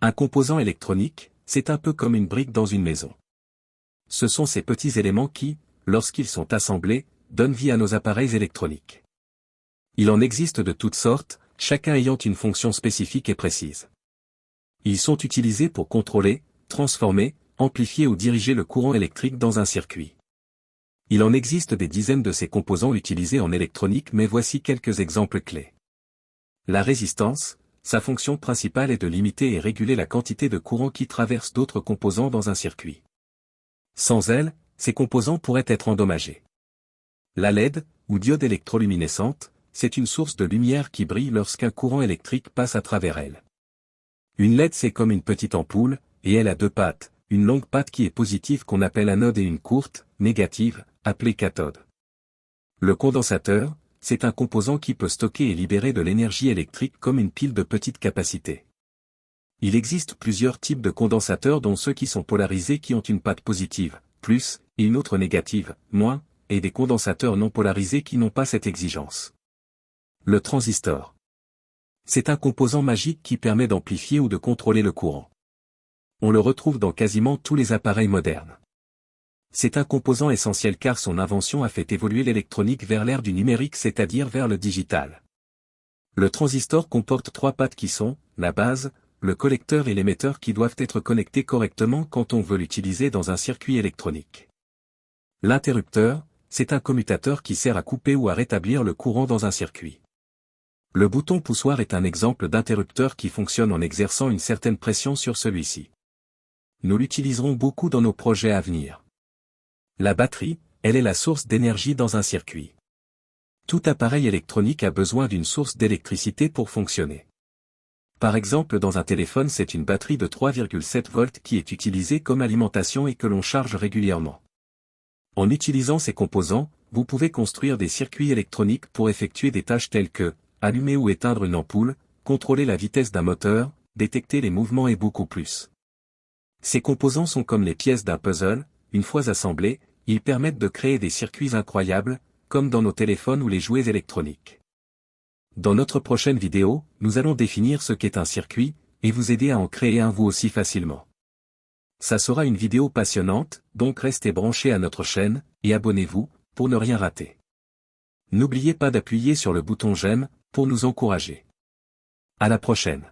Un composant électronique, c'est un peu comme une brique dans une maison. Ce sont ces petits éléments qui, lorsqu'ils sont assemblés, donnent vie à nos appareils électroniques. Il en existe de toutes sortes, chacun ayant une fonction spécifique et précise. Ils sont utilisés pour contrôler, transformer, amplifier ou diriger le courant électrique dans un circuit. Il en existe des dizaines de ces composants utilisés en électronique, mais voici quelques exemples clés. La résistance, sa fonction principale est de limiter et réguler la quantité de courant qui traverse d'autres composants dans un circuit. Sans elle, ces composants pourraient être endommagés. La LED, ou diode électroluminescente, c'est une source de lumière qui brille lorsqu'un courant électrique passe à travers elle. Une LED, c'est comme une petite ampoule, et elle a deux pattes, une longue patte qui est positive qu'on appelle anode et une courte, négative, appelée cathode. Le condensateur, c'est un composant qui peut stocker et libérer de l'énergie électrique comme une pile de petite capacité. Il existe plusieurs types de condensateurs dont ceux qui sont polarisés qui ont une patte positive, plus, et une autre négative, moins, et des condensateurs non polarisés qui n'ont pas cette exigence. Le transistor. C'est un composant magique qui permet d'amplifier ou de contrôler le courant. On le retrouve dans quasiment tous les appareils modernes. C'est un composant essentiel car son invention a fait évoluer l'électronique vers l'ère du numérique, c'est-à-dire vers le digital. Le transistor comporte trois pattes qui sont, la base, le collecteur et l'émetteur qui doivent être connectés correctement quand on veut l'utiliser dans un circuit électronique. L'interrupteur, c'est un commutateur qui sert à couper ou à rétablir le courant dans un circuit. Le bouton poussoir est un exemple d'interrupteur qui fonctionne en exerçant une certaine pression sur celui-ci. Nous l'utiliserons beaucoup dans nos projets à venir. La batterie, elle est la source d'énergie dans un circuit. Tout appareil électronique a besoin d'une source d'électricité pour fonctionner. Par exemple, dans un téléphone, c'est une batterie de 3,7 volts qui est utilisée comme alimentation et que l'on charge régulièrement. En utilisant ces composants, vous pouvez construire des circuits électroniques pour effectuer des tâches telles que allumer ou éteindre une ampoule, contrôler la vitesse d'un moteur, détecter les mouvements et beaucoup plus. Ces composants sont comme les pièces d'un puzzle, une fois assemblés, ils permettent de créer des circuits incroyables, comme dans nos téléphones ou les jouets électroniques. Dans notre prochaine vidéo, nous allons définir ce qu'est un circuit, et vous aider à en créer un vous aussi facilement. Ça sera une vidéo passionnante, donc restez branchés à notre chaîne, et abonnez-vous, pour ne rien rater. N'oubliez pas d'appuyer sur le bouton j'aime, pour nous encourager. À la prochaine.